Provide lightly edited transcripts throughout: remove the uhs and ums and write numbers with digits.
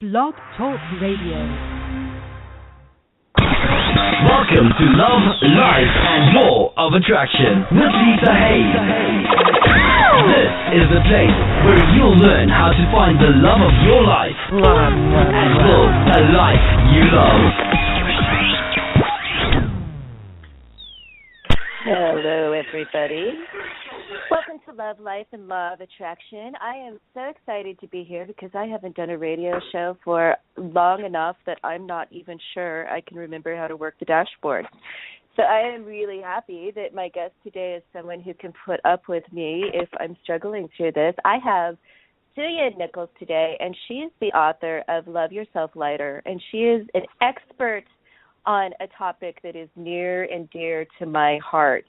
Blog Talk Radio. Welcome to Love, Life, and Law of Attraction with Lisa Hayes. This is the place where you'll learn how to find the love of your life and build a life you love. Hello, everybody. Welcome to Love, Life, and Law of Attraction. I am so excited to be here because I haven't done a radio show for long enough that I'm not even sure I can remember how to work the dashboard. So I am really happy that my guest today is someone who can put up with me if I'm struggling through this. I have Suyin Nichol today, and she is the author of Love Yourself Lighter, and she is an expert on a topic that is near and dear to my heart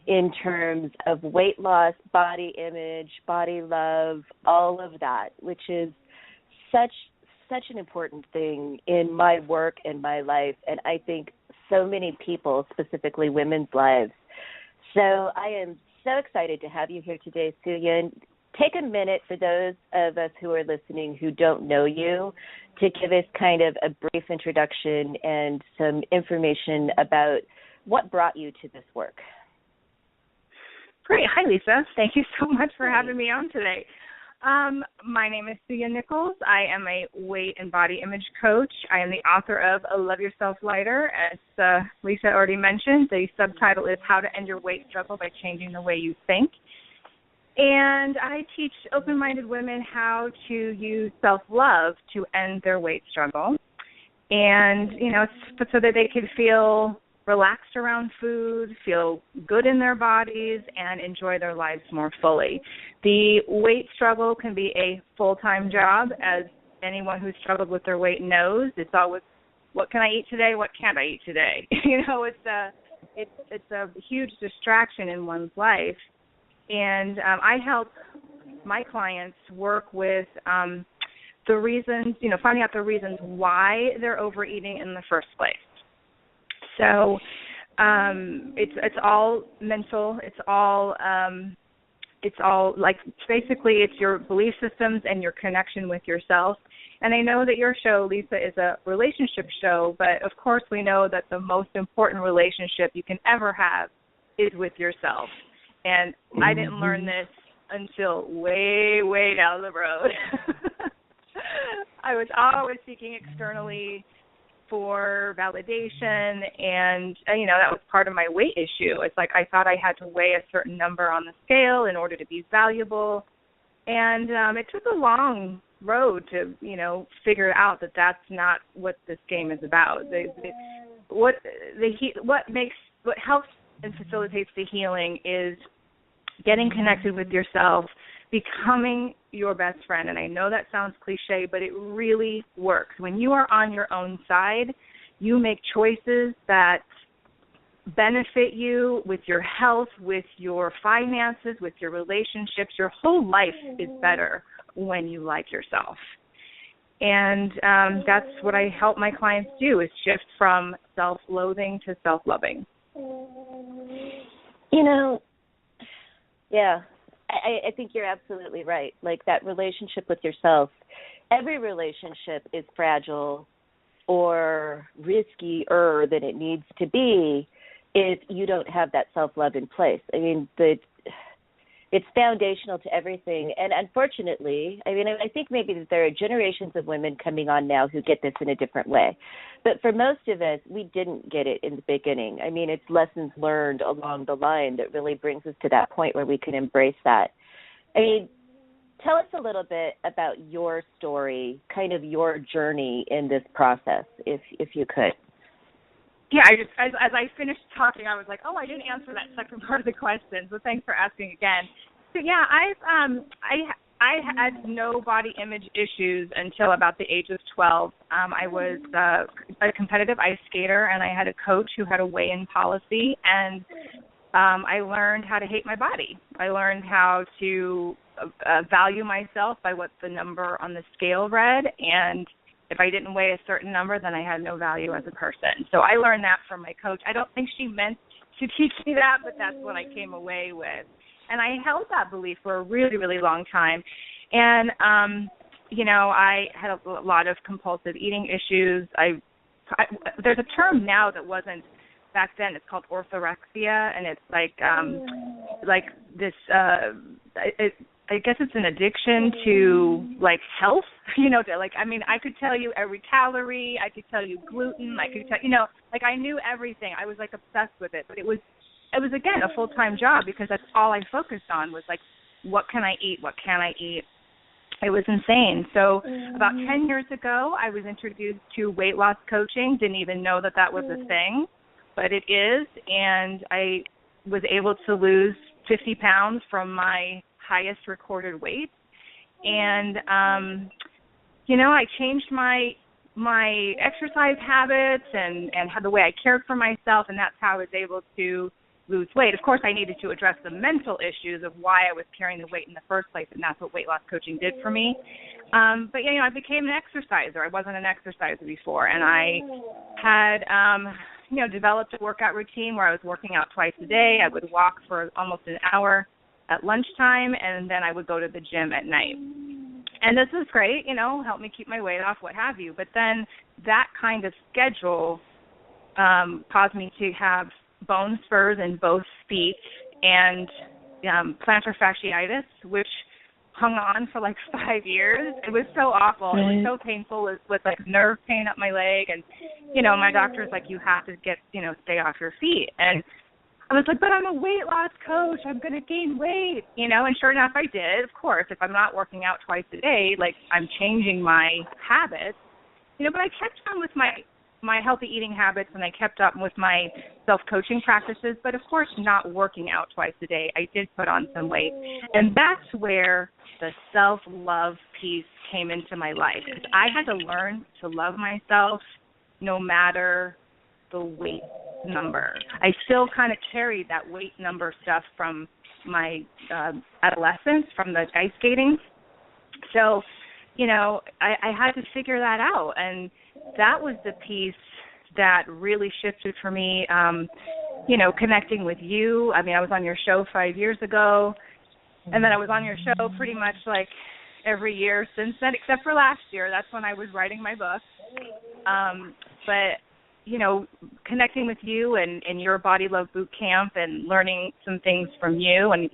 in terms of weight loss, body image, body love, all of that, which is such an important thing in my work and my life, and I think so many people, specifically women's lives. So I am so excited to have you here today, Suyin. Take a minute for those of us who are listening who don't know you to give us kind of a brief introduction and some information about what brought you to this work. Great. Hi, Lisa. Thank you so much for having me on today. My name is Suyin Nichol. I am a weight and body image coach. I am the author of Love Yourself Lighter. As Lisa already mentioned, the subtitle is How to End Your Weight Struggle by Changing the Way You Think. And I teach open-minded women how to use self-love to end their weight struggle. And, so that they can feel relaxed around food, feel good in their bodies, and enjoy their lives more fully. The weight struggle can be a full-time job, as anyone who's struggled with their weight knows. It's always, what can I eat today? What can't I eat today? It's a huge distraction in one's life. And I help my clients work with the reasons, finding out the reasons why they're overeating in the first place. So it's all mental. It's all like basically it's your belief systems and your connection with yourself. And I know that your show, Lisa, is a relationship show, but of course we know that the most important relationship you can ever have is with yourself. And I didn't learn this until way, way down the road. I was always seeking externally for validation, and, that was part of my weight issue. It's like I thought I had to weigh a certain number on the scale in order to be valuable. And it took a long road to, figure out that that's not what this game is about. What helps and facilitates the healing is getting connected with yourself, becoming your best friend. And I know that sounds cliche, but it really works. When you are on your own side, you make choices that benefit you with your health, with your finances, with your relationships. Your whole life is better when you like yourself. And that's what I help my clients do, is shift from self-loathing to self-loving. Yeah, I think you're absolutely right. Like that relationship with yourself, every relationship is fragile or riskier than it needs to be if you don't have that self-love in place. I mean, it's foundational to everything. And unfortunately, I think maybe that there are generations of women coming on now who get this in a different way. But for most of us, we didn't get it in the beginning. I mean, it's lessons learned along the line that really brings us to that point where we can embrace that. I mean, tell us a little bit about your story, kind of your journey in this process, if you could. Yeah, as I finished talking, I was like, I didn't answer that second part of the question, so thanks for asking again. So yeah, I had no body image issues until about the age of 12. I was a competitive ice skater, and I had a coach who had a weigh-in policy, and I learned how to hate my body. I learned how to value myself by what the number on the scale read, and if I didn't weigh a certain number, then I had no value as a person. So I learned that from my coach. I don't think she meant to teach me that, but that's what I came away with. And I held that belief for a really, really long time. And I had a lot of compulsive eating issues. There's a term now that wasn't back then. It's called orthorexia, and it's like this. I guess it's an addiction to like health. I could tell you every calorie. I could tell you gluten. I could tell I knew everything. I was like obsessed with it. But it was again a full-time job because that's all I focused on was like, what can I eat? What can I eat? It was insane. So about 10 years ago, I was introduced to weight loss coaching. Didn't even know that was a thing, but it is. And I was able to lose 50 pounds from my highest recorded weight. And, I changed my exercise habits and the way I cared for myself, and that's how I was able to lose weight. Of course, I needed to address the mental issues of why I was carrying the weight in the first place, and that's what weight loss coaching did for me. But I became an exerciser. I wasn't an exerciser before, and I had, developed a workout routine where I was working out twice a day. I would walk for almost an hour at lunchtime, and then I would go to the gym at night. And this was great, helped me keep my weight off, what have you. But then that kind of schedule caused me to have bone spurs in both feet and plantar fasciitis, which hung on for like 5 years. It was so awful. Right. It was so painful with like nerve pain up my leg. And, my doctor's like, you have to get, stay off your feet. And I was like, but I'm a weight loss coach. I'm going to gain weight, and sure enough, I did. Of course, if I'm not working out twice a day, like I'm changing my habits, but I kept on with my healthy eating habits, and I kept up with my self-coaching practices, but of course not working out twice a day. I did put on some weight, and that's where the self-love piece came into my life. I had to learn to love myself no matter the weight number. I still kind of carried that weight number stuff from my adolescence, from the ice skating. So, I had to figure that out, and that was the piece that really shifted for me, connecting with you. I mean, I was on your show 5 years ago, and then I was on your show pretty much like every year since then, except for last year. That's when I was writing my book. But, connecting with you and your Body Love Boot Camp and learning some things from you, and,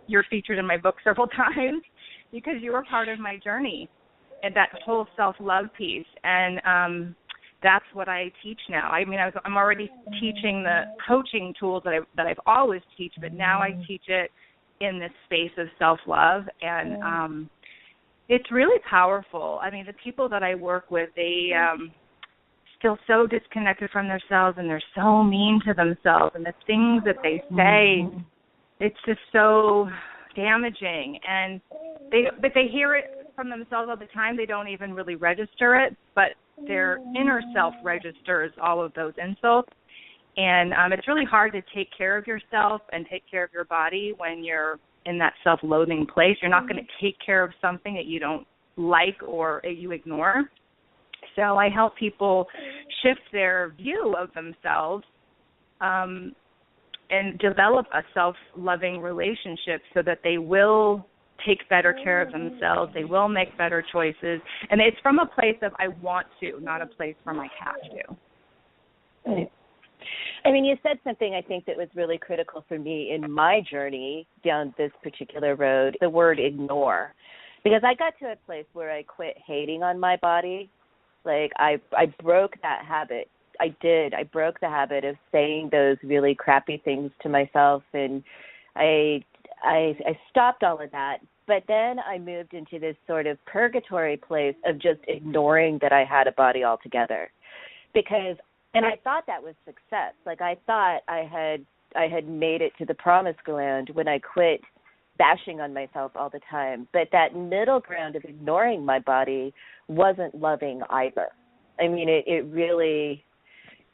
you're featured in my book several times because you were part of my journey and that whole self-love piece. And that's what I teach now. I mean, I'm already teaching the coaching tools that I've always teach, but now I teach it in this space of self-love. And it's really powerful. I mean, the people that I work with, they feel so disconnected from themselves, and they're so mean to themselves, and the things that they say, it's just so damaging. And they hear it from themselves all the time. They don't even really register it, but their inner self registers all of those insults. And it's really hard to take care of yourself and take care of your body when you're in that self-loathing place. You're not going to take care of something that you don't like or you ignore. So I help people shift their view of themselves and develop a self-loving relationship so that they will take better care of themselves. They will make better choices. And it's from a place of I want to, not a place from I have to. Right. I mean, you said something I think that was really critical for me in my journey down this particular road, the word ignore. Because I got to a place where I quit hating on my body. Like, I broke that habit. I did. I broke the habit of saying those really crappy things to myself, and I stopped all of that. But then I moved into this sort of purgatory place of just ignoring that I had a body altogether. And I thought that was success. Like, I thought I had made it to the promised land when I quit bashing on myself all the time. But that middle ground of ignoring my body wasn't loving either. I mean, it really,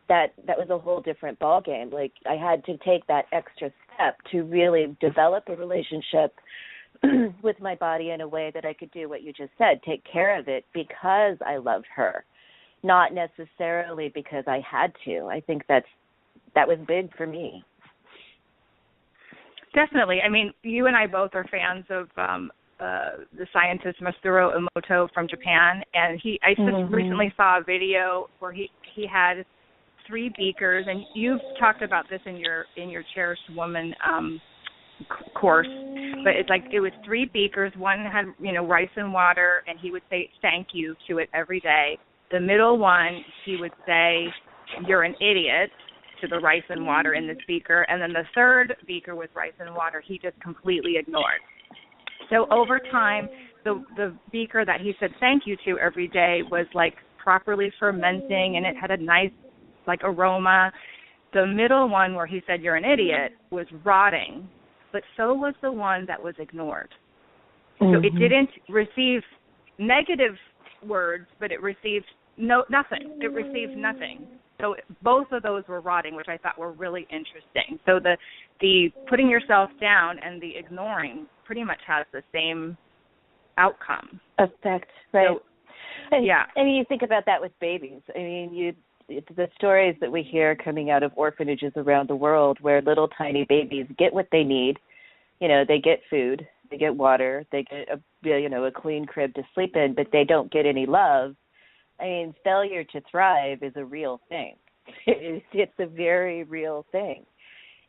that was a whole different ballgame. Like, I had to take that extra step to really develop a relationship with my body in a way that I could do what you just said, take care of it because I loved her, not necessarily because I had to. I think that was big for me. Definitely. I mean, you and I both are fans of the scientist Masaru Emoto from Japan, and I just recently saw a video where he had 3 beakers, and you've talked about this in your Cherished Woman course, but it was 3 beakers. One had rice and water, and he would say thank you to it every day. The middle one, he would say you're an idiot to the rice and water in this beaker, and then the third beaker with rice and water he just completely ignored. So over time, the beaker that he said thank you to every day was properly fermenting, and it had a nice aroma. The middle one where he said you're an idiot was rotting, but so was the one that was ignored. So it didn't receive negative words, but it received nothing. It received nothing. So both of those were rotting, which I thought were really interesting. So the putting yourself down and the ignoring pretty much has the same outcome. Effect, right? So, yeah. I mean, you think about that with babies. I mean, the stories that we hear coming out of orphanages around the world where little tiny babies get what they need. They get food, they get water, they get a clean crib to sleep in, but they don't get any love. I mean, failure to thrive is a real thing. It's a very real thing.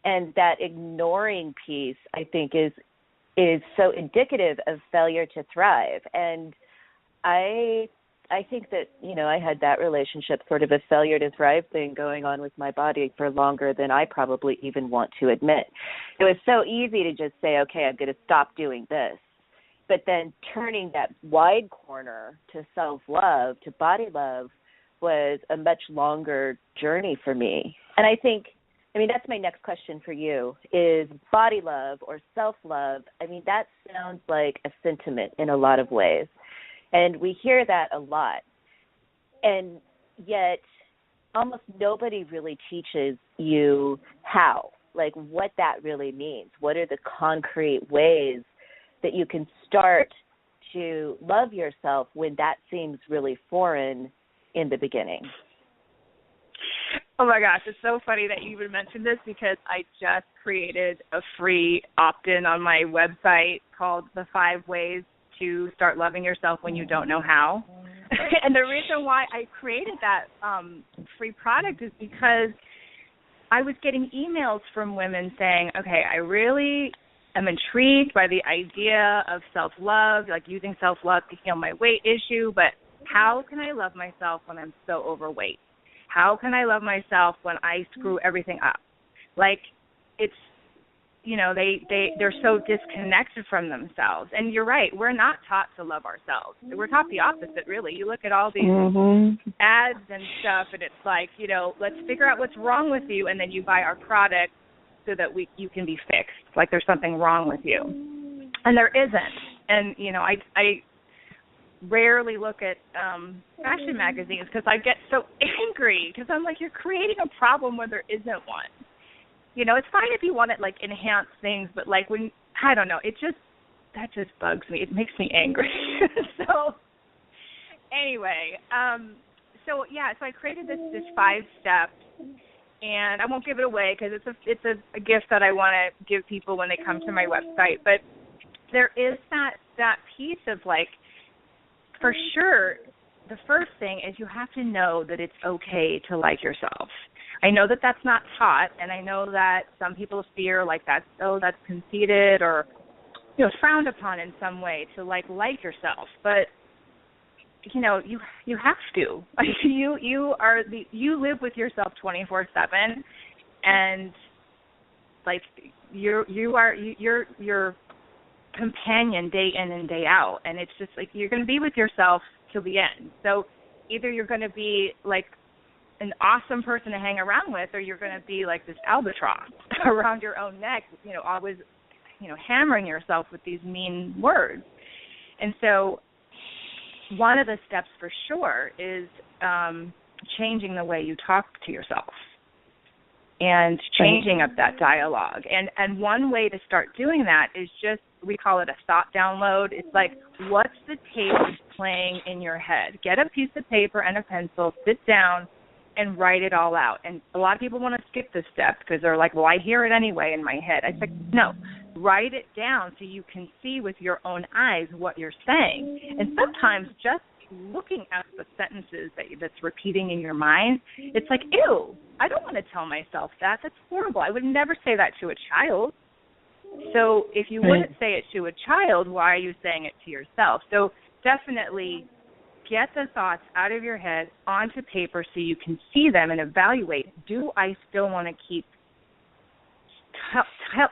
And that ignoring piece, I think, is so indicative of failure to thrive. And I think that, I had that relationship, sort of a failure to thrive thing going on with my body for longer than I probably even want to admit. It was so easy to just say, okay, I'm going to stop doing this. But then turning that wide corner to self-love, to body love, was a much longer journey for me. And I think, that's my next question for you, is body love or self-love. That sounds like a sentiment in a lot of ways. And we hear that a lot. And yet almost nobody really teaches you how, what that really means. What are the concrete ways that you can start to love yourself when that seems really foreign in the beginning? Oh, my gosh. It's so funny that you even mentioned this because I just created a free opt-in on my website called The 5 Ways to Start Loving Yourself When You Don't Know How. And the reason why I created that free product is because I was getting emails from women saying, okay, I really am intrigued by the idea of self-love, using self-love to heal my weight issue, but how can I love myself when I'm so overweight? How can I love myself when I screw everything up? It's, they're so disconnected from themselves. And you're right, we're not taught to love ourselves. We're taught the opposite, really. You look at all these ads and stuff, and it's let's figure out what's wrong with you, and then you buy our product so that you can be fixed, there's something wrong with you. And there isn't. And, I rarely look at fashion magazines because I get so angry because I'm you're creating a problem where there isn't one. It's fine if you want to, enhance things, but, when, I don't know, that just bugs me. It makes me angry. So, anyway, so I created this 5 steps. And I won't give it away because it's a gift that I want to give people when they come to my website. But there is that piece of for sure, the first thing is you have to know that it's okay to like yourself. I know that that's not taught, and I know that some people fear that's conceited or frowned upon in some way to like yourself. But you have to. You live with yourself 24/7, and you're your companion day in and day out, and it's just you're going to be with yourself till the end. So either you're going to be an awesome person to hang around with, or you're going to be this albatross around your own neck, always hammering yourself with these mean words. And so one of the steps for sure is changing the way you talk to yourself and changing up that dialogue. And one way to start doing that is just, we call it a thought download. It's what's the tape playing in your head? Get a piece of paper and a pencil, sit down, and write it all out. And a lot of people want to skip this step because they're well, I hear it anyway in my head. I said, no, write it down so you can see with your own eyes what you're saying. And sometimes just looking at the sentences that's repeating in your mind, it's like, ew, I don't want to tell myself that. That's horrible. I would never say that to a child. So if you wouldn't say it to a child, why are you saying it to yourself? So definitely get the thoughts out of your head onto paper so you can see them and evaluate, do I still want to keep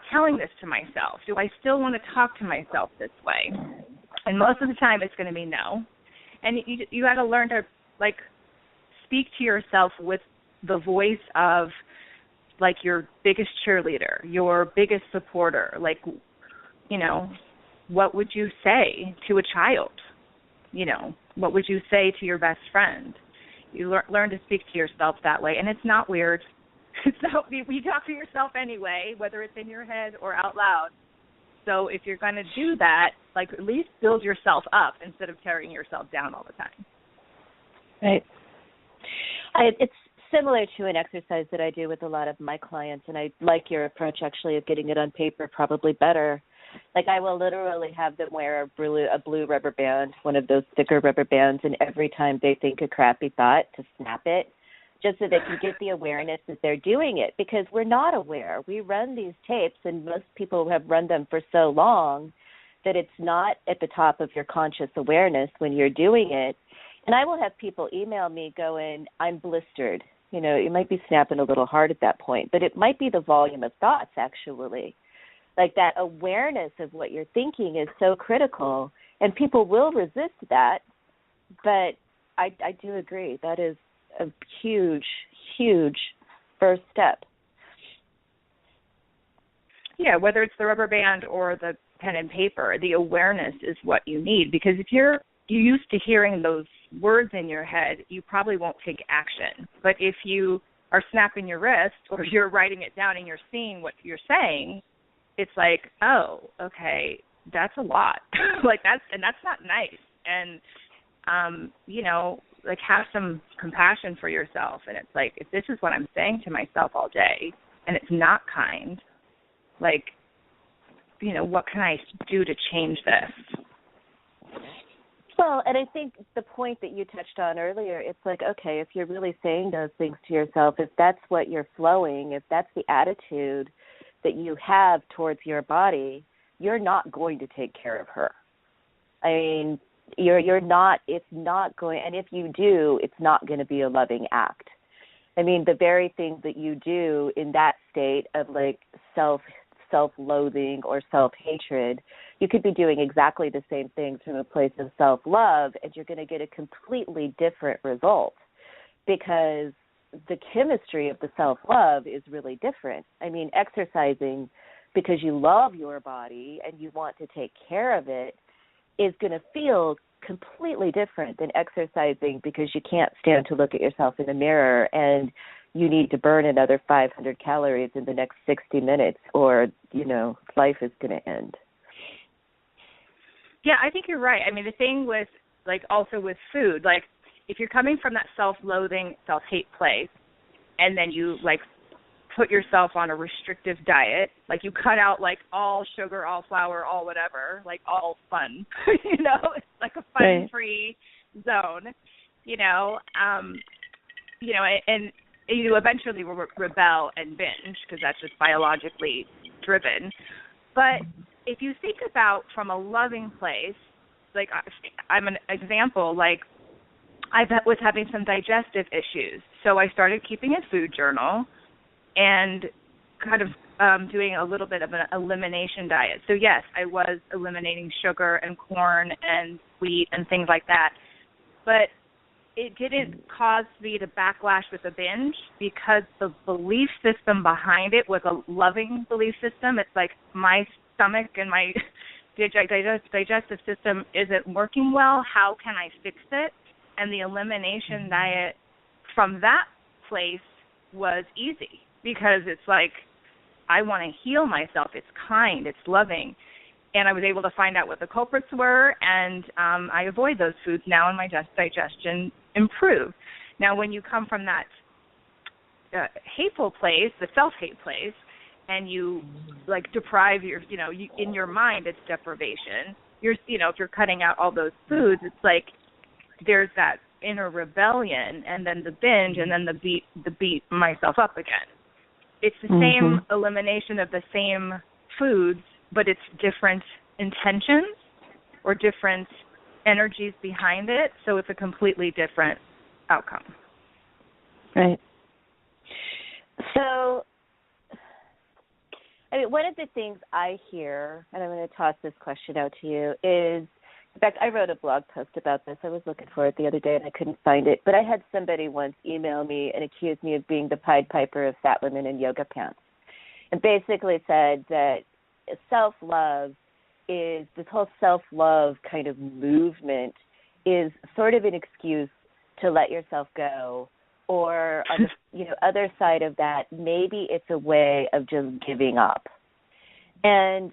telling this to myself? Do I still want to talk to myself this way? And most of the time it's going to be no. And you got to learn to, like, speak to yourself with the voice of, like, your biggest cheerleader, your biggest supporter. Like, you know, what would you say to a child? You know, what would you say to your best friend? You learn to speak to yourself that way, and it's not weird. It's not, you talk to yourself anyway, whether it's in your head or out loud. So if you're going to do that, like, at least build yourself up instead of tearing yourself down all the time. Right. It's similar to an exercise that I do with a lot of my clients, and I like your approach, actually, of getting it on paper probably better. Like, I will literally have them wear a blue rubber band, one of those thicker rubber bands, and every time they think a crappy thought, to snap it, just so they can get the awareness that they're doing it, because we're not aware. We run these tapes, and most people have run them for so long that it's not at the top of your conscious awareness when you're doing it. And I will have people email me going, I'm blistered. You know, you might be snapping a little hard at that point, but it might be the volume of thoughts, actually. Like, that awareness of what you're thinking is so critical, and people will resist that, but I do agree. That is a huge, huge first step. Yeah, whether it's the rubber band or the pen and paper, the awareness is what you need, because if you're used to hearing those words in your head, you probably won't take action. But if you are snapping your wrist or you're writing it down and you're seeing what you're saying, it's like, oh, okay, that's a lot. that's not nice. And, you know, like, have some compassion for yourself. And it's like, if this is what I'm saying to myself all day and it's not kind, like, you know, what can I do to change this? Well, and I think the point that you touched on earlier, it's like, okay, if you're really saying those things to yourself, if that's what you're flowing, if that's the attitude that you have towards your body, you're not going to take care of her. I mean, you're not, it's not going, and if you do, it's not going to be a loving act. I mean, the very thing that you do in that state of, like, self-loathing or self-hatred, you could be doing exactly the same thing from a place of self-love, and you're going to get a completely different result, because the chemistry of the self-love is really different. I mean, exercising because you love your body and you want to take care of it is going to feel completely different than exercising because you can't stand to look at yourself in the mirror and you need to burn another 500 calories in the next 60 minutes or, you know, life is going to end. Yeah, I think you're right. I mean, the thing with, like, also with food, like, if you're coming from that self-loathing, self-hate place, and then you, like, put yourself on a restrictive diet, like, you cut out, like, all sugar, all flour, all whatever, like, all fun, you know, it's like a fun-free zone, you know, and you eventually rebel and binge because that's just biologically driven. But if you think about from a loving place, like, I'm an example, like, I was having some digestive issues, so I started keeping a food journal and kind of doing a little bit of an elimination diet. So, yes, I was eliminating sugar and corn and wheat and things like that, but it didn't cause me to backlash with a binge because the belief system behind it was a loving belief system. It's like my stomach and my digestive system isn't working well. How can I fix it? And the elimination diet from that place was easy because it's like I want to heal myself. It's kind. It's loving. And I was able to find out what the culprits were, and I avoid those foods now, and my digestion improved. Now, when you come from that hateful place, the self-hate place, and you like deprive in your mind it's deprivation. If you're cutting out all those foods, it's like there's that inner rebellion, and then the binge, and then the beat myself up again. It's the same elimination of the same foods, but it's different intentions or different energies behind it, so it's a completely different outcome. Right. So, I mean, one of the things I hear, and I'm going to toss this question out to you, is, in fact, I wrote a blog post about this. I was looking for it the other day and I couldn't find it, but I had somebody once email me and accuse me of being the Pied Piper of fat women in yoga pants, and basically said that self-love is, this whole self-love kind of movement is sort of an excuse to let yourself go, or on the other side of that, maybe it's a way of just giving up. And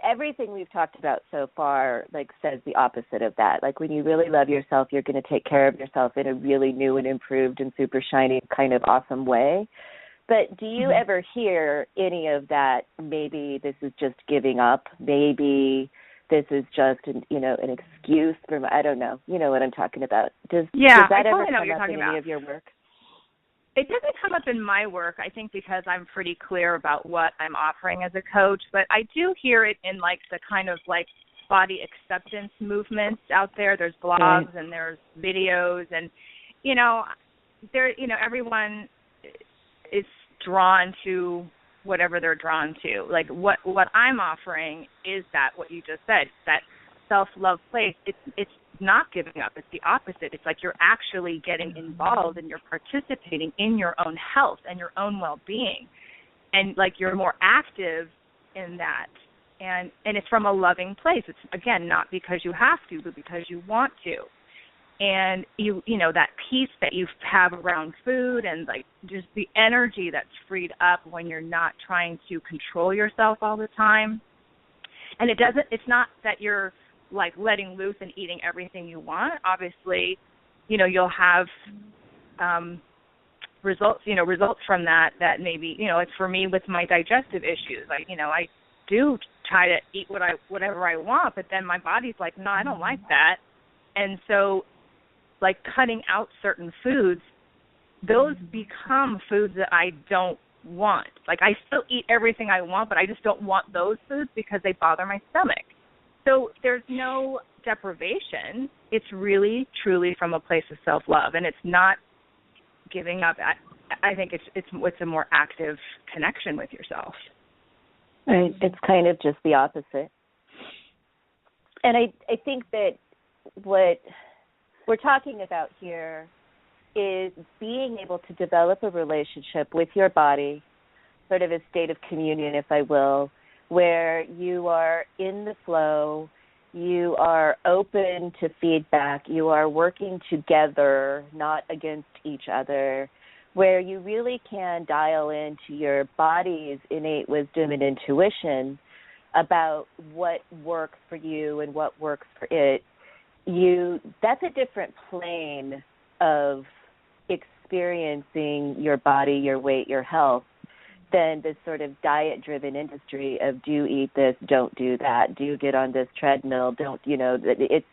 everything we've talked about so far, like, says the opposite of that. Like, when you really love yourself, you're going to take care of yourself in a really new and improved and super shiny kind of awesome way. But do you ever hear any of that, maybe this is just giving up, maybe this is just an excuse for, I don't know, you know what I'm talking about. Does that ever come up in any of your work? It doesn't come up in my work, I think, because I'm pretty clear about what I'm offering as a coach, but I do hear it in like the kind of like body acceptance movements out there. There's blogs and there's videos, and everyone is drawn to whatever they're drawn to. Like what I'm offering is that what you just said, that self-love place. It's not giving up. It's the opposite. It's like you're actually getting involved and you're participating in your own health and your own well-being, and like you're more active in that. And it's from a loving place. It's, again, not because you have to, but because you want to. And you know that peace that you have around food, and like just the energy that's freed up when you're not trying to control yourself all the time. And it's not that you're like letting loose and eating everything you want. Obviously, you'll have results from that maybe, like for me with my digestive issues, like, I do try to eat whatever I want, but then my body's like, no, I don't like that. And so, like, cutting out certain foods, those become foods that I don't want. Like, I still eat everything I want, but I just don't want those foods because they bother my stomach. So there's no deprivation. It's really, truly from a place of self-love, and it's not giving up. I think it's a more active connection with yourself. Right. It's kind of just the opposite. And I think that what we're talking about here is being able to develop a relationship with your body, sort of a state of communion, if I will, where you are in the flow, you are open to feedback, you are working together, not against each other, where you really can dial into your body's innate wisdom and intuition about what works for you and what works for it. That's a different plane of experiencing your body, your weight, your health, than this sort of diet-driven industry of do eat this, don't do that, do get on this treadmill, don't, it's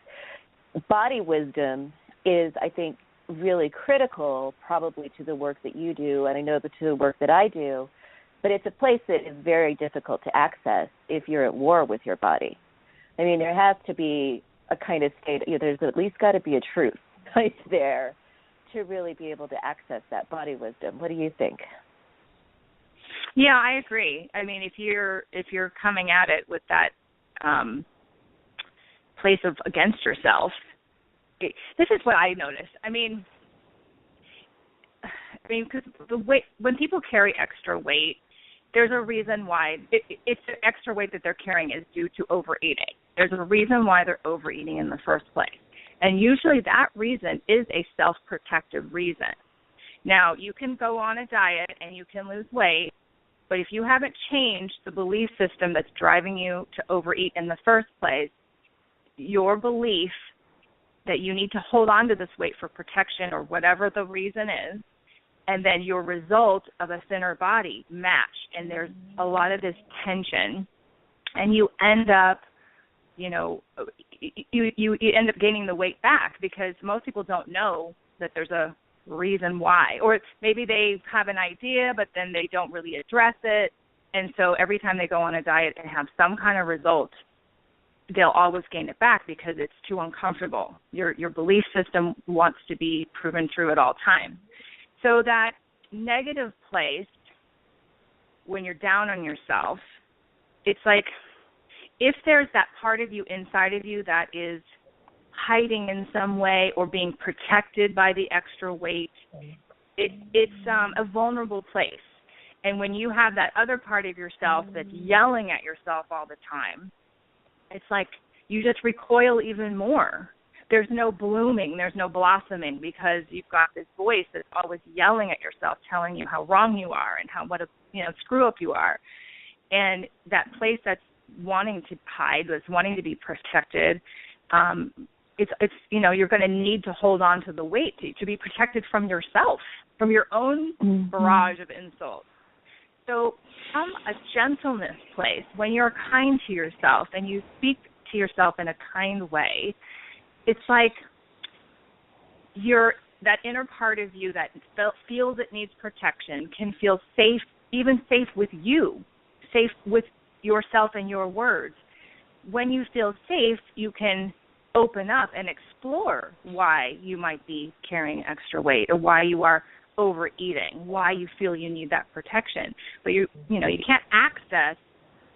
body wisdom is, I think, really critical probably to the work that you do, and I know to the work that I do, but it's a place that is very difficult to access if you're at war with your body. I mean, there has to be a kind of state, there's at least got to be a truth right there to really be able to access that body wisdom. What do you think? Yeah, I agree. I mean, if you're coming at it with that place of against yourself, this is what I noticed. I mean, because the weight, when people carry extra weight, there's a reason why it's the extra weight that they're carrying is due to overeating. There's a reason why they're overeating in the first place. And usually that reason is a self-protective reason. Now, you can go on a diet and you can lose weight, but if you haven't changed the belief system that's driving you to overeat in the first place, your belief that you need to hold on to this weight for protection or whatever the reason is and then your result of a thinner body match. And there's a lot of this tension, and you end up, you end up gaining the weight back, because most people don't know that there's a reason why. Or maybe they have an idea, but then they don't really address it. And so every time they go on a diet and have some kind of result, they'll always gain it back because it's too uncomfortable. Your belief system wants to be proven true at all times. So that negative place, when you're down on yourself, it's like if there's that part of you inside of you that is hiding in some way or being protected by the extra weight, it's a vulnerable place. And when you have that other part of yourself that's yelling at yourself all the time, it's like you just recoil even more. There's no blooming, there's no blossoming, because you've got this voice that's always yelling at yourself, telling you how wrong you are and what a screw up you are. And that place that's wanting to hide, that's wanting to be protected, it's you're going to need to hold on to the weight to be protected from yourself, from your own barrage of insults. So from a gentleness place, when you're kind to yourself and you speak to yourself in a kind way, it's like that inner part of you that feels it needs protection can feel safe, even safe with you, safe with yourself and your words. When you feel safe, you can open up and explore why you might be carrying extra weight, or why you are overeating, why you feel you need that protection. But you can't access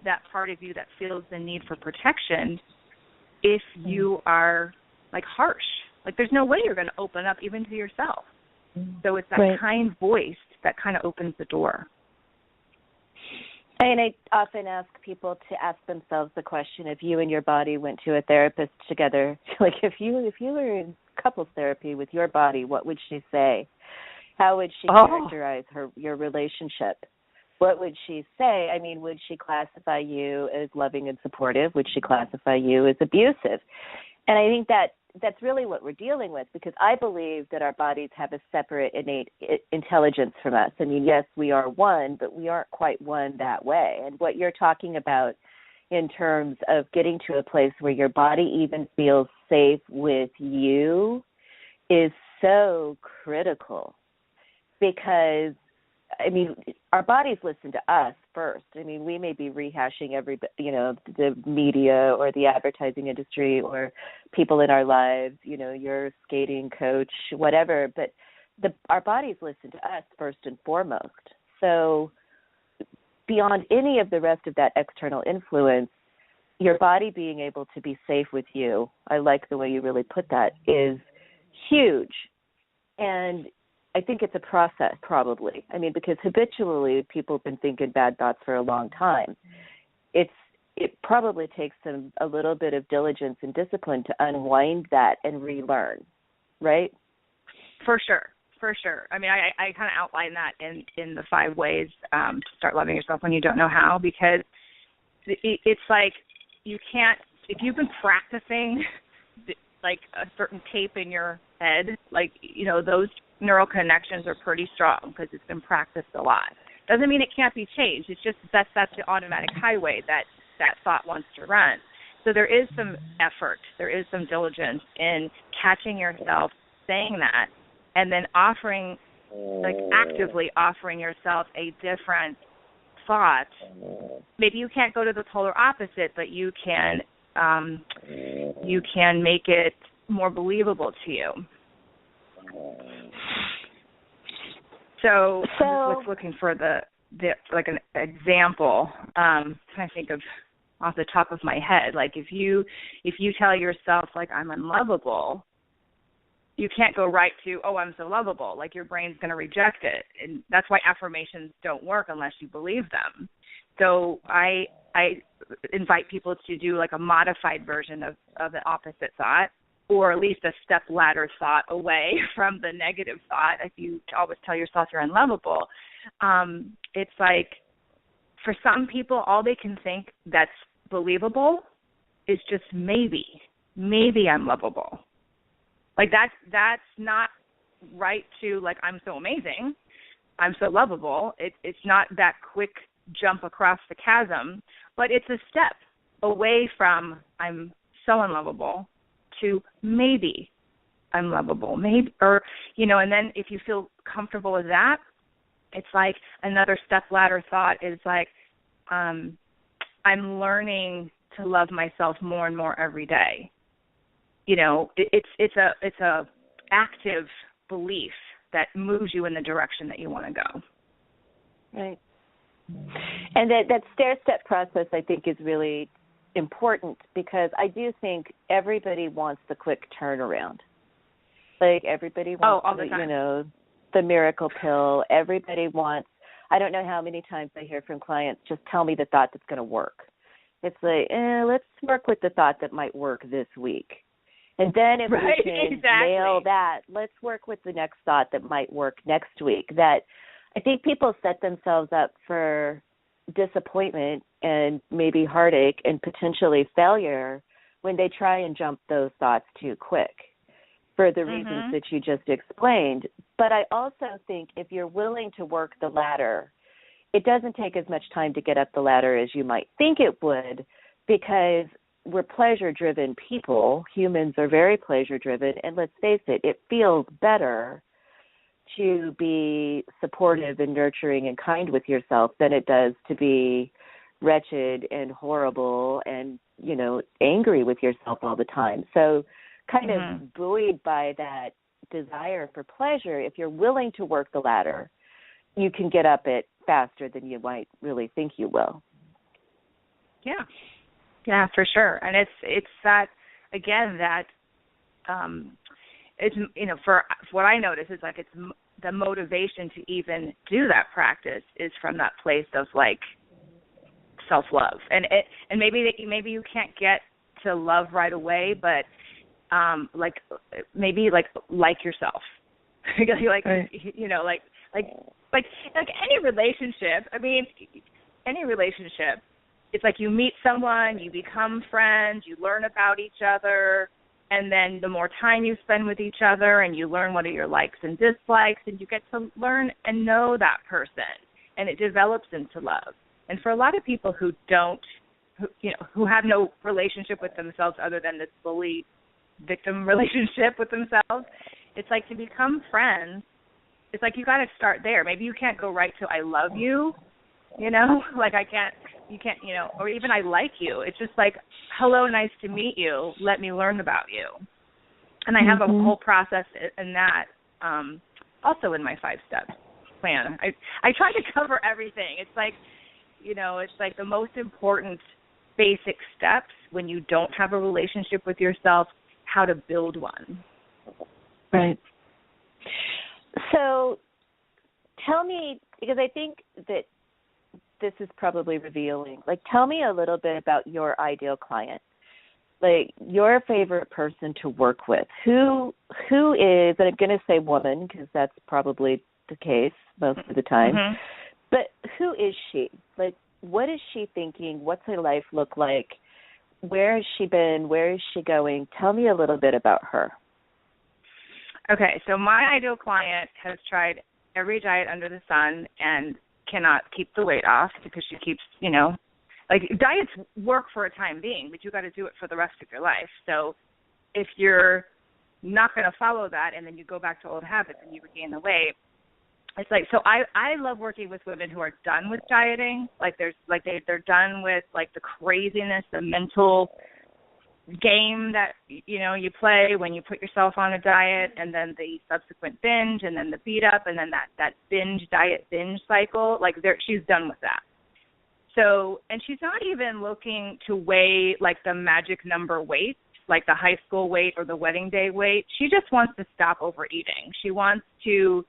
that part of you that feels the need for protection if you are like harsh. Like there's no way you're going to open up even to yourself. So it's that kind voice that kind of opens the door. And I often ask people to ask themselves the question: if you and your body went to a therapist together, like if you were in couples therapy with your body, what would she say? How would she characterize your relationship? What would she say? I mean, would she classify you as loving and supportive? Would she classify you as abusive? And I think that's really what we're dealing with, because I believe that our bodies have a separate innate intelligence from us. I mean, yes, we are one, but we aren't quite one that way. And what you're talking about in terms of getting to a place where your body even feels safe with you is so critical, because I mean, our bodies listen to us first. I mean, we may be rehashing the media or the advertising industry or people in our lives, your skating coach, whatever, but our bodies listen to us first and foremost. So beyond any of the rest of that external influence, your body being able to be safe with you, I like the way you really put that, is huge. And I think it's a process, probably. I mean, because habitually people have been thinking bad thoughts for a long time. It probably takes a little bit of diligence and discipline to unwind that and relearn, right? For sure. I mean, I kind of outline that in the 5 ways to start loving yourself when you don't know how, because it's like you can't, if you've been practicing like a certain tape in your head, like, those neural connections are pretty strong because it's been practiced a lot. Doesn't mean it can't be changed. It's just that's the automatic highway that thought wants to run. So there is some effort, there is some diligence in catching yourself saying that, and then actively offering yourself a different thought. Maybe you can't go to the polar opposite, but you can make it more believable to you. So I'm just looking for like an example. Trying to think of off the top of my head. Like if you tell yourself like I'm unlovable, you can't go right to I'm so lovable. Like your brain's going to reject it, and that's why affirmations don't work unless you believe them. So I invite people to do like a modified version of the opposite thought, or at least a step ladder thought away from the negative thought. If you always tell yourself you're unlovable, it's like for some people, all they can think that's believable is just maybe I'm lovable. Like that's not right to like I'm so amazing. I'm so lovable. It's not that quick jump across the chasm, but it's a step away from I'm so unlovable to maybe I'm lovable, maybe, or, and then if you feel comfortable with that, it's like another step ladder thought is like, I'm learning to love myself more and more every day. It's a active belief that moves you in the direction that you want to go. Right. And that stair-step process, I think, is really important because I do think everybody wants the quick turnaround. Like everybody wants, all the time. The miracle pill. Everybody wants, I don't know how many times I hear from clients, just tell me the thought that's going to work. It's like, let's work with the thought that might work this week. And then if we can nail that, let's work with the next thought that might work next week. That I think people set themselves up for disappointment and maybe heartache and potentially failure when they try and jump those thoughts too quick for the reasons that you just explained. But I also think if you're willing to work the ladder, it doesn't take as much time to get up the ladder as you might think it would, because we're pleasure-driven people. Humans are very pleasure-driven, and let's face it, it feels better to be supportive and nurturing and kind with yourself than it does to be wretched and horrible and, angry with yourself all the time. So kind of buoyed by that desire for pleasure, if you're willing to work the ladder, you can get up it faster than you might really think you will. Yeah, for sure. And it's that, again, that it's, for what I notice is like it's the motivation to even do that practice is from that place of like self-love. And maybe you can't get to love right away, but maybe like yourself. like any relationship. I mean, any relationship, it's like you meet someone, you become friends, you learn about each other, and then the more time you spend with each other and you learn what are your likes and dislikes, and you get to learn and know that person, and it develops into love. And for a lot of people who who have no relationship with themselves other than this bully victim relationship with themselves, it's like to become friends, it's like you got to start there. Maybe you can't go right to I love you, like you can't, or even I like you. It's just like, hello, nice to meet you. Let me learn about you. And I have a whole process in that also in my 5-step plan. I try to cover everything. It's like, it's like the most important basic steps when you don't have a relationship with yourself, how to build one. Right. So tell me, because I think that this is probably revealing, like tell me a little bit about your ideal client, like your favorite person to work with. Who is, and I'm going to say woman because that's probably the case most of the time, but who is she? Like what is she thinking? What's her life look like? Where has she been? Where is she going? Tell me a little bit about her. Okay, so my ideal client has tried every diet under the sun and cannot keep the weight off because she keeps, diets work for a time being, but you got to do it for the rest of your life. So if you're not going to follow that and then you go back to old habits and you regain the weight, it's like, so I love working with women who are done with dieting. They're done with like the craziness, the mental game that, you play when you put yourself on a diet, and then the subsequent binge, and then the beat up, and then that binge cycle. She's done with that. So, and she's not even looking to weigh like the magic number weight, like the high school weight or the wedding day weight. She just wants to stop overeating. She wants to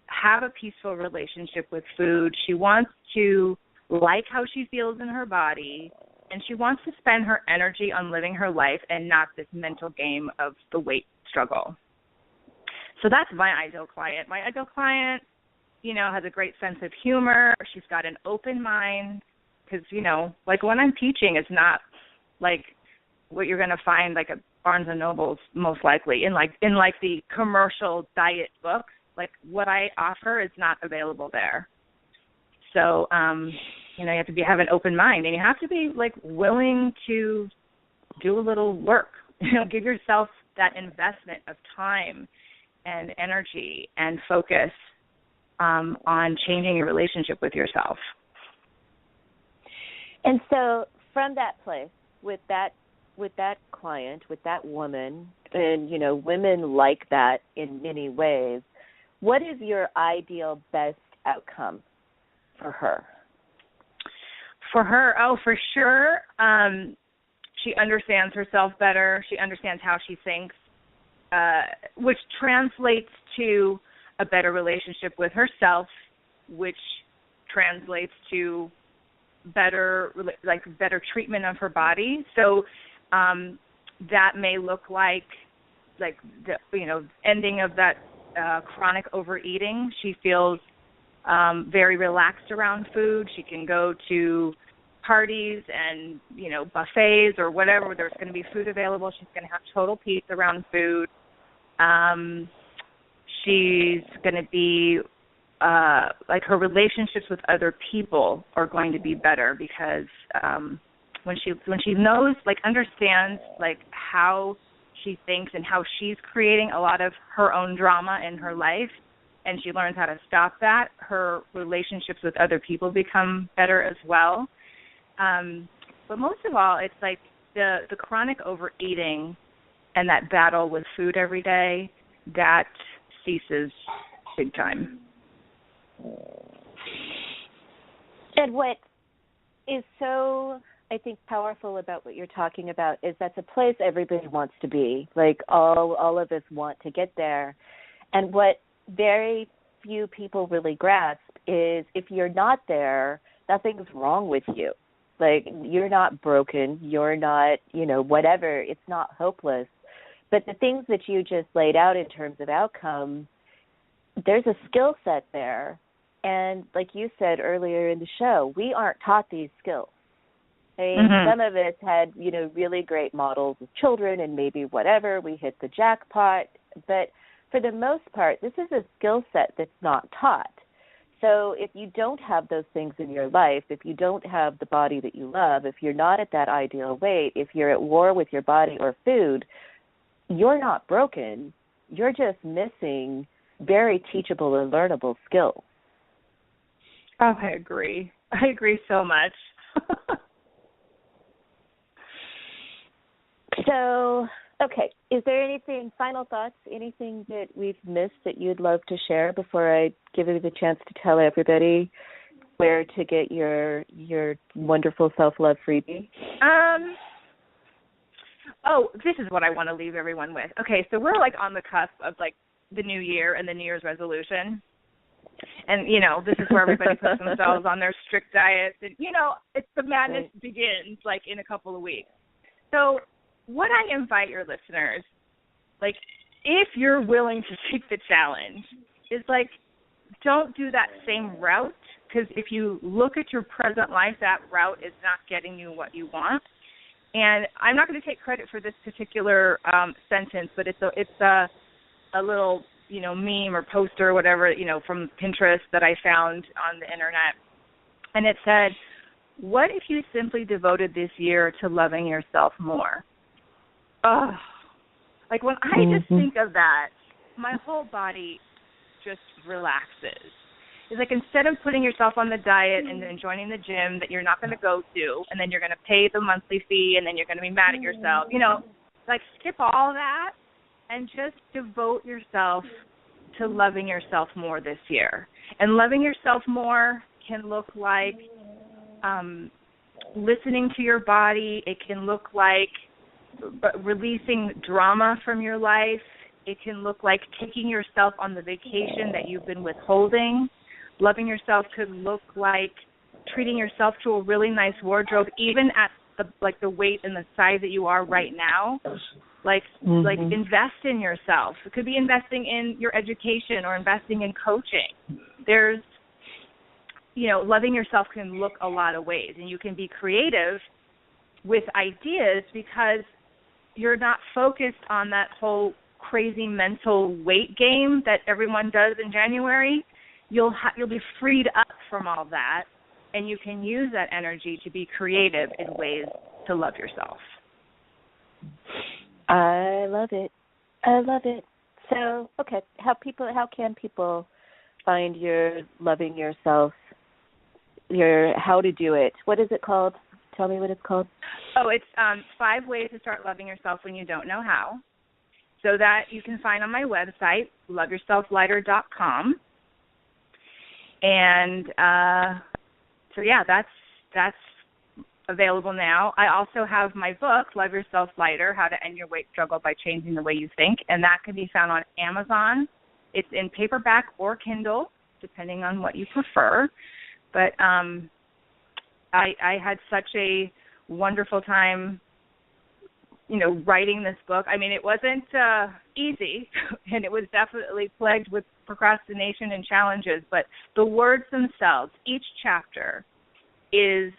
have a peaceful relationship with food. She wants to like how she feels in her body, and she wants to spend her energy on living her life and not this mental game of the weight struggle. So that's my ideal client. My ideal client, has a great sense of humor. She's got an open mind because, like when I'm teaching, it's not like what you're going to find like at Barnes & Noble's most likely in like the commercial diet books. like what I offer is not available there. So, you have to have an open mind, and you have to be like willing to do a little work. Give yourself that investment of time and energy and focus on changing your relationship with yourself. And so from that place, with that client, with that woman, and, women like that in many ways, what is your ideal best outcome for her? For her, for sure. She understands herself better. She understands how she thinks, which translates to a better relationship with herself, which translates to better treatment of her body. So that may look like the ending of that chronic overeating. She feels very relaxed around food. She can go to parties and buffets or whatever where there's going to be food available. She's going to have total peace around food. She's going to be her relationships with other people are going to be better because when she knows, understands how she thinks and how she's creating a lot of her own drama in her life, and she learns how to stop that, her relationships with other people become better as well. But most of all, it's the chronic overeating and that battle with food every day, that ceases big time. And what is so, I think, powerful about what you're talking about is that's a place everybody wants to be. All of us want to get there. And what very few people really grasp is if you're not there, nothing's wrong with you. You're not broken. You're not, whatever. It's not hopeless. But the things that you just laid out in terms of outcome, there's a skill set there. And like you said earlier in the show, we aren't taught these skills. Some of us had, really great models of children and maybe whatever. We hit the jackpot. But for the most part, this is a skill set that's not taught. So if you don't have those things in your life, if you don't have the body that you love, if you're not at that ideal weight, if you're at war with your body or food, you're not broken. You're just missing very teachable and learnable skills. Oh, I agree. I agree so much. So, okay, is there final thoughts, anything that we've missed that you'd love to share before I give you the chance to tell everybody where to get your wonderful self-love freebie? This is what I want to leave everyone with. Okay, so we're on the cusp of the new year and the New Year's resolution. And, this is where everybody puts themselves on their strict diets. And, it's the madness begins, in a couple of weeks. So what I invite your listeners, if you're willing to take the challenge, is, don't do that same route. Because if you look at your present life, that route is not getting you what you want. And I'm not going to take credit for this particular sentence, but it's a little meme or poster or whatever, from Pinterest that I found on the internet. And it said, what if you simply devoted this year to loving yourself more? Oh, when I just think of that, my whole body just relaxes. It's instead of putting yourself on the diet and then joining the gym that you're not going to go to, and then you're going to pay the monthly fee, and then you're going to be mad at yourself, skip all that and just devote yourself to loving yourself more this year. And loving yourself more can look like listening to your body. It can look like releasing drama from your life. It can look like taking yourself on the vacation that you've been withholding. Loving yourself could look like treating yourself to a really nice wardrobe, even at the weight and the size that you are right now. Invest in yourself. It could be investing in your education or investing in coaching. There's, loving yourself can look a lot of ways, and you can be creative with ideas because you're not focused on that whole crazy mental weight game that everyone does in January, you'll be freed up from all that, and you can use that energy to be creative in ways to love yourself. I love it. I love it. So, okay, how can people find your loving yourself, your how to do it? What is it called? Tell me what it's called. Oh, it's 5 ways to start loving yourself when you don't know how. So that you can find on my website, loveyourselflighter.com. And so yeah, that's available now. I also have my book, Love Yourself Lighter, How to End Your Weight Struggle by Changing the Way You Think, and that can be found on Amazon. It's in paperback or Kindle, depending on what you prefer. But I had such a wonderful time, writing this book. I mean, it wasn't easy, and it was definitely plagued with procrastination and challenges, but the words themselves, each chapter is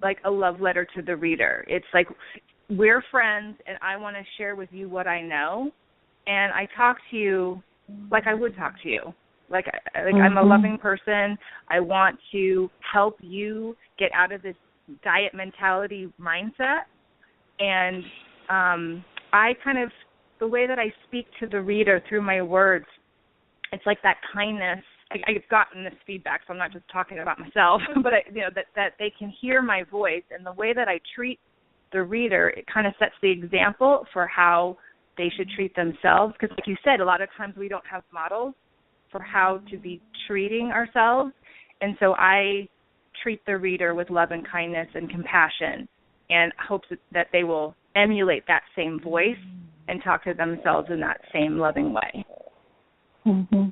like a love letter to the reader. It's like, we're friends, and I want to share with you what I know, and I talk to you like I would talk to you. Like I'm a loving person. I want to help you get out of this diet mentality mindset. And the way that I speak to the reader through my words, it's like that kindness. I've gotten this feedback, so I'm not just talking about myself, but that they can hear my voice, and the way that I treat the reader, it kind of sets the example for how they should treat themselves. Because like you said, a lot of times we don't have models for how to be treating ourselves, and so I treat the reader with love and kindness and compassion, and hopes that they will emulate that same voice and talk to themselves in that same loving way. Mm-hmm.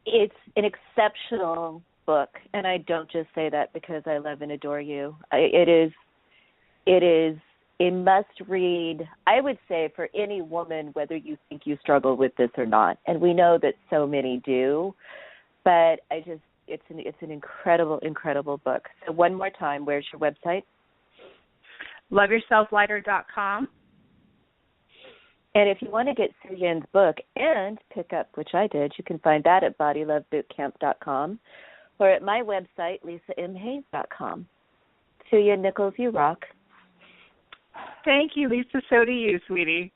It's an exceptional book, and I don't just say that because I love and adore you. It is a must-read, I would say, for any woman, whether you think you struggle with this or not. And we know that so many do, but it's an incredible, incredible book. So one more time, where's your website? loveyourselflighter.com. And if you want to get Suyin's book and pick up, which I did, you can find that at bodylovebootcamp.com or at my website, lisamhayes.com. Suyin Nichols, you rock. Thank you, Lisa. So do you, sweetie.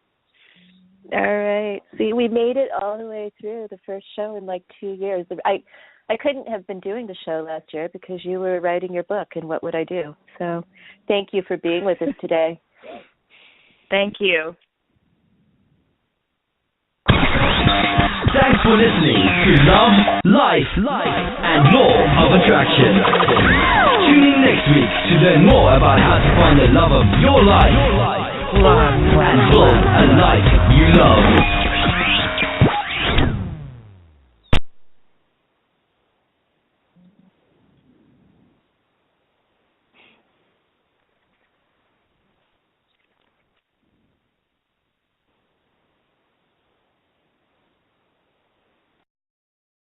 All right. See, we made it all the way through the first show in like 2 years. I couldn't have been doing the show last year because you were writing your book, and what would I do? So thank you for being with us today. Thank you. Thanks for listening to Love, Life, and Law of Attraction. Tune in next week to learn more about how to find the love of your life and build a life you love.